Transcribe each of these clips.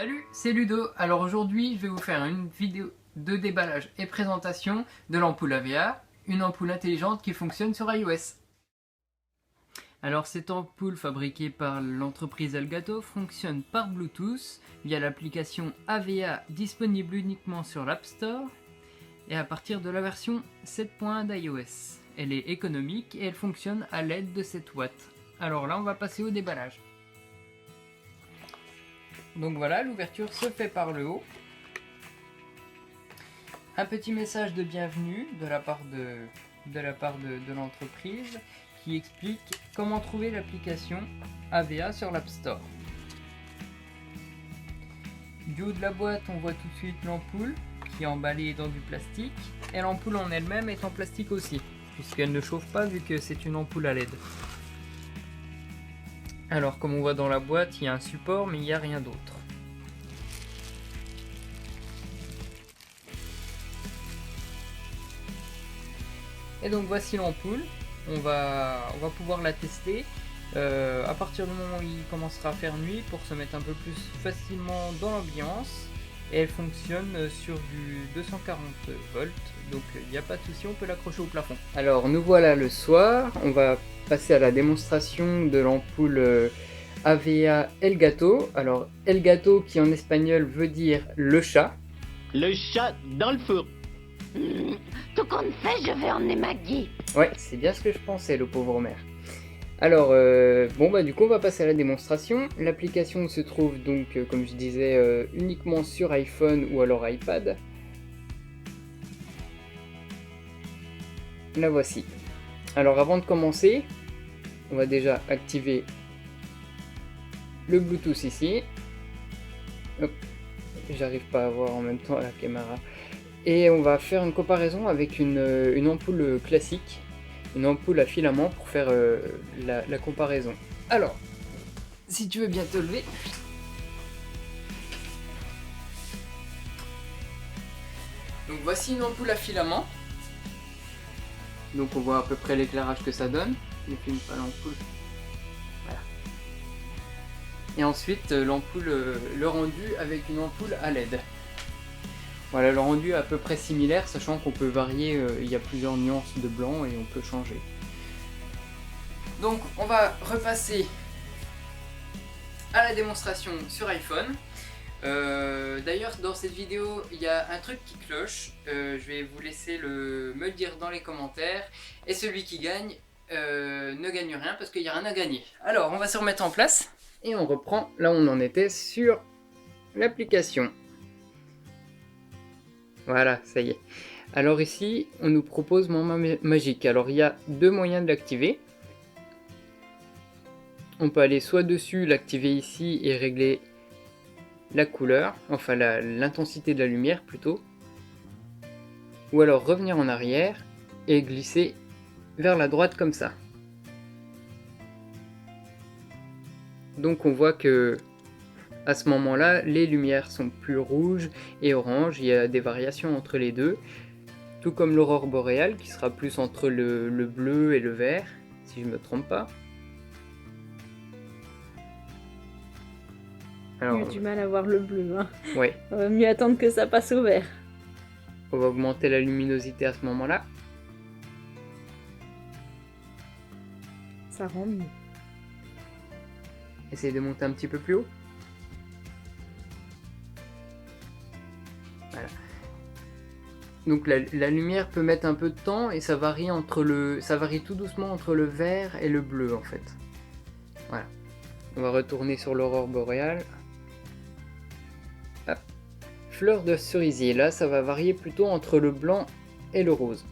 Salut, c'est Ludo. Alors aujourd'hui, je vais vous faire une vidéo de déballage et présentation de l'ampoule AVA, une ampoule intelligente qui fonctionne sur iOS. Alors cette ampoule fabriquée par l'entreprise Elgato fonctionne par Bluetooth via l'application AVA disponible uniquement sur l'App Store et à partir de la version 7.1 d'iOS. Elle est économique et elle fonctionne à l'aide de 7 watts. Alors là, on va passer au déballage. Donc voilà, l'ouverture se fait par le haut. Un petit message de bienvenue de la part de l'entreprise qui explique comment trouver l'application AVA sur l'App Store. Du haut de la boîte, on voit tout de suite l'ampoule qui est emballée dans du plastique et l'ampoule en elle-même est en plastique aussi, puisqu'elle ne chauffe pas vu que c'est une ampoule à LED. Alors comme on voit dans la boîte, il y a un support mais il n'y a rien d'autre. Et donc voici l'ampoule, on va pouvoir la tester à partir du moment où il commencera à faire nuit pour se mettre un peu plus facilement dans l'ambiance. Et elle fonctionne sur du 240 volts, donc il n'y a pas de souci, on peut l'accrocher au plafond. Alors nous voilà le soir, on va passer à la démonstration de l'ampoule AVA Elgato. Alors Elgato qui en espagnol veut dire le chat. Le chat dans le four. Tout compte fait, je vais emmener Maggie. Ouais, c'est bien ce que je pensais, le pauvre mère. Alors, bon bah du coup on va passer à la démonstration. L'application se trouve donc, comme je disais, uniquement sur iPhone ou alors iPad. La voici. Alors avant de commencer, on va déjà activer le Bluetooth ici. Hop, j'arrive pas à voir en même temps la caméra. Et on va faire une comparaison avec une ampoule classique. Une ampoule à filament pour faire la comparaison. Alors, si tu veux bien te lever. Donc voici une ampoule à filament. Donc on voit à peu près l'éclairage que ça donne. Je filme pas l'ampoule. Voilà. Et ensuite l'ampoule, le rendu avec une ampoule à LED. Voilà, le rendu est à peu près similaire, sachant qu'on peut varier, il y a plusieurs nuances de blanc et on peut changer. Donc on va repasser à la démonstration sur iPhone. D'ailleurs dans cette vidéo il y a un truc qui cloche, je vais vous laisser me le dire dans les commentaires. Et celui qui gagne ne gagne rien parce qu'il n'y a rien à gagner. Alors on va se remettre en place et on reprend là où on en était sur l'application. Voilà, ça y est. Alors ici, on nous propose Moment Magique. Alors il y a deux moyens de l'activer. On peut aller soit dessus, l'activer ici et régler la couleur, enfin l'intensité de la lumière plutôt. Ou alors revenir en arrière et glisser vers la droite comme ça. Donc on voit que à ce moment-là, les lumières sont plus rouges et oranges, il y a des variations entre les deux, tout comme l'aurore boréale qui sera plus entre le bleu et le vert, si je ne me trompe pas. Alors, il y a du mal à voir le bleu, hein. Ouais. On va mieux attendre que ça passe au vert. On va augmenter la luminosité à ce moment-là. Ça rend mieux. Essayez de monter un petit peu plus haut. Voilà. Donc la lumière peut mettre un peu de temps et ça varie tout doucement entre le vert et le bleu en fait. Voilà. On va retourner sur l'aurore boréale. Hop. Fleur de cerisier, là ça va varier plutôt entre le blanc et le rose.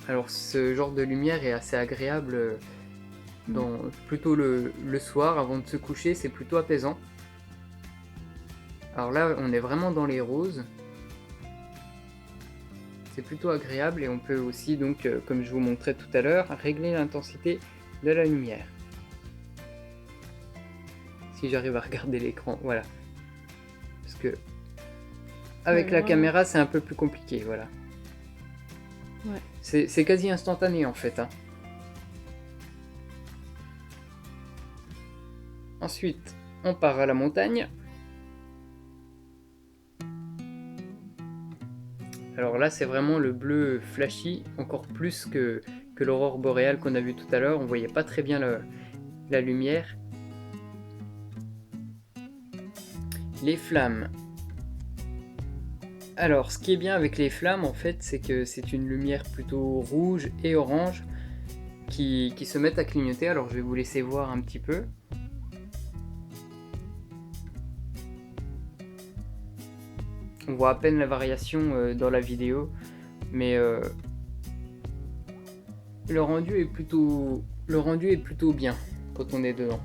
Alors ce genre de lumière est assez agréable plutôt le soir avant de se coucher, c'est plutôt apaisant. Alors là on est vraiment dans les roses. C'est plutôt agréable et on peut aussi donc, comme je vous montrais tout à l'heure, régler l'intensité de la lumière. Si j'arrive à regarder l'écran, voilà. Parce que avec la caméra c'est un peu plus compliqué, voilà. Ouais. C'est quasi instantané en fait, hein. Ensuite, On part à la montagne. Alors là, c'est vraiment le bleu flashy, encore plus que l'aurore boréale qu'on a vu tout à l'heure. On voyait pas très bien la lumière. Les flammes. Alors, ce qui est bien avec les flammes, en fait, c'est que c'est une lumière plutôt rouge et orange qui se mettent à clignoter. Alors, je vais vous laisser voir un petit peu. On voit à peine la variation dans la vidéo, mais le rendu est plutôt bien quand on est dedans.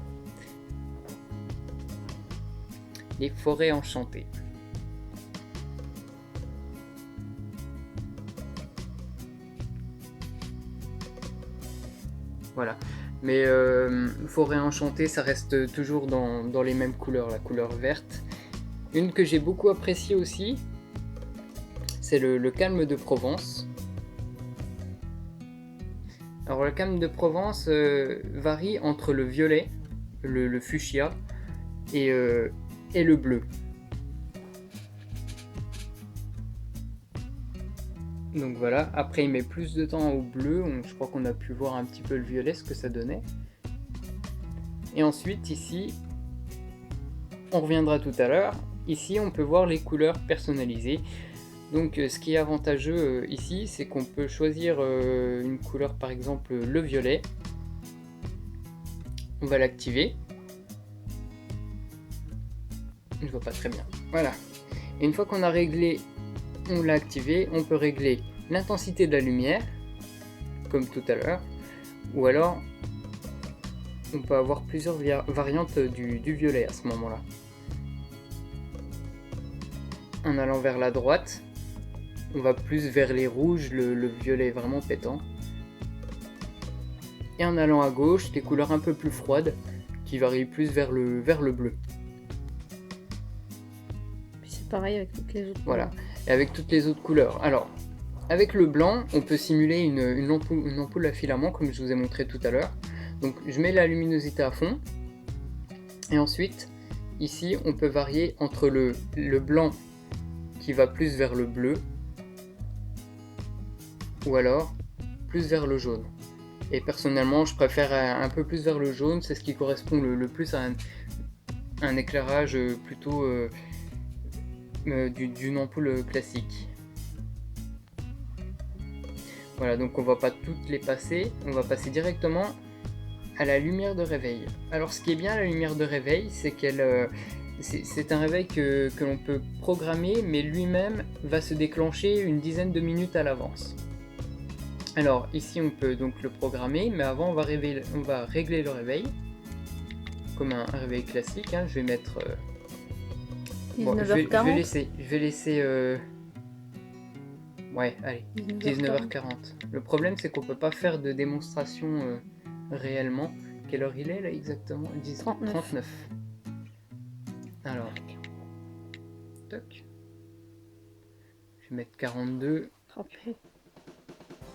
Les forêts enchantées. Voilà, mais forêt enchantée, ça reste toujours dans les mêmes couleurs, la couleur verte. Une que j'ai beaucoup appréciée aussi, c'est le calme de Provence. Alors le calme de Provence varie entre le violet, le fuchsia et le bleu. Donc voilà, après il met plus de temps au bleu, je crois qu'on a pu voir un petit peu le violet, ce que ça donnait. Et ensuite ici, on reviendra tout à l'heure, ici on peut voir les couleurs personnalisées. Donc ce qui est avantageux ici, c'est qu'on peut choisir une couleur, par exemple le violet. On va l'activer. Je vois pas très bien. Voilà. Et une fois qu'on a réglé, on l'a activé, on peut régler l'intensité de la lumière, comme tout à l'heure, ou alors on peut avoir plusieurs variantes du violet à ce moment-là. En allant vers la droite, on va plus vers les rouges, le violet vraiment pétant. Et en allant à gauche, des couleurs un peu plus froides, qui varient plus vers le bleu. Puis c'est pareil avec toutes les autres. Voilà, et avec toutes les autres couleurs. Alors, avec le blanc, on peut simuler une ampoule à filament, comme je vous ai montré tout à l'heure. Donc je mets la luminosité à fond. Et ensuite, ici, on peut varier entre le blanc qui va plus vers le bleu, ou alors plus vers le jaune. Et personnellement, je préfère un peu plus vers le jaune, c'est ce qui correspond le plus à un éclairage plutôt d'une ampoule classique. Voilà, donc on va pas toutes les passer, on va passer directement à la lumière de réveil. Alors ce qui est bien à la lumière de réveil, c'est qu'elle c'est un réveil que l'on peut programmer, mais lui-même va se déclencher une dizaine de minutes à l'avance. Alors ici on peut donc le programmer, mais avant on va régler le réveil, comme un réveil classique, hein. Je vais mettre... bon, je vais laisser ouais, allez, 19h40. Le problème c'est qu'on peut pas faire de démonstration réellement. Quelle heure il est là exactement? 39. Alors, toc. Je vais mettre 42. Frappé.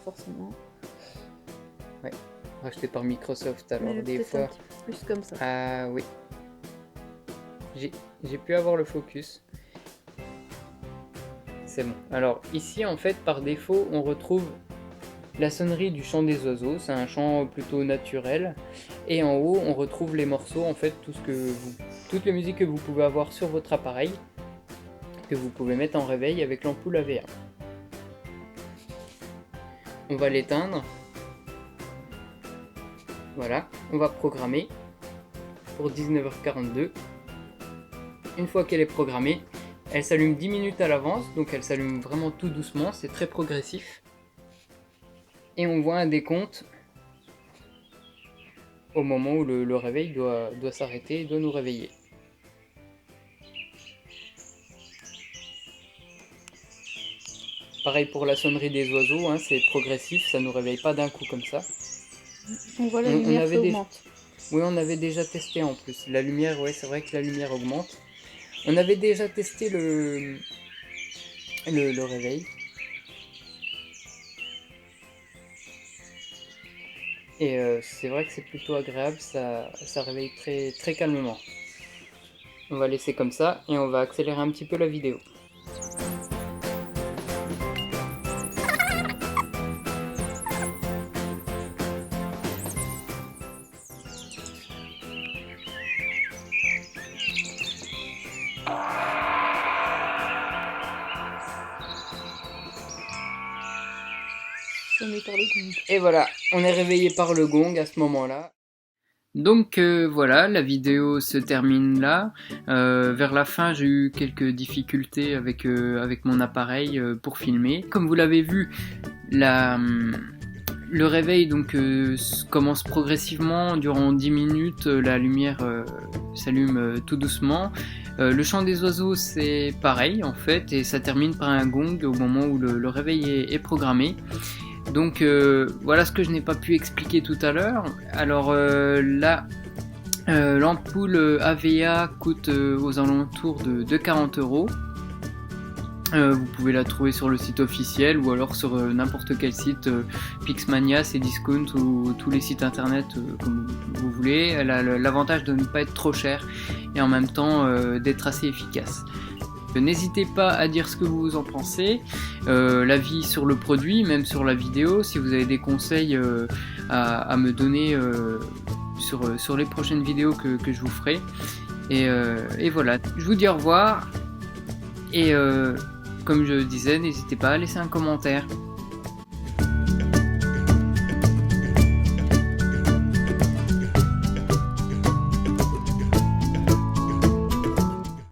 Forcément. Ouais, racheté par Microsoft, alors Mais des fois... un petit peu plus comme ça. Ah oui. J'ai pu avoir le focus. C'est bon. Alors ici en fait par défaut on retrouve la sonnerie du chant des oiseaux. C'est un chant plutôt naturel. Et en haut on retrouve les morceaux, en fait toutes les musiques que vous pouvez avoir sur votre appareil, que vous pouvez mettre en réveil avec l'ampoule AV1. On va l'éteindre. Voilà, on va programmer pour 19h42. Une fois qu'elle est programmée, elle s'allume 10 minutes à l'avance, donc elle s'allume vraiment tout doucement, c'est très progressif. Et on voit un décompte au moment où le réveil doit s'arrêter et doit nous réveiller. Pareil pour la sonnerie des oiseaux, hein, c'est progressif, ça ne nous réveille pas d'un coup comme ça. On voit la lumière qui augmente. Oui, on avait déjà testé en plus. La lumière, ouais, c'est vrai que la lumière augmente. On avait déjà testé le réveil. Et c'est vrai que c'est plutôt agréable, ça réveille très, très calmement. On va laisser comme ça et on va accélérer un petit peu la vidéo. Et voilà, on est réveillé par le gong à ce moment-là. Donc voilà, la vidéo se termine là. Vers la fin, j'ai eu quelques difficultés avec mon appareil pour filmer. Comme vous l'avez vu, le réveil donc commence progressivement. Durant 10 minutes, la lumière s'allume tout doucement. Le chant des oiseaux, c'est pareil en fait, et ça termine par un gong au moment où le réveil est programmé. Donc voilà ce que je n'ai pas pu expliquer tout à l'heure. Alors là, l'ampoule AVA coûte aux alentours de 40 €. Vous pouvez la trouver sur le site officiel ou alors sur n'importe quel site, Pixmania, Cdiscount ou tous les sites internet comme vous voulez. Elle a l'avantage de ne pas être trop chère et en même temps d'être assez efficace. N'hésitez pas à dire ce que vous en pensez, l'avis sur le produit, même sur la vidéo, si vous avez des conseils à me donner sur les prochaines vidéos que je vous ferai. Et voilà, je vous dis au revoir, et comme je disais, n'hésitez pas à laisser un commentaire.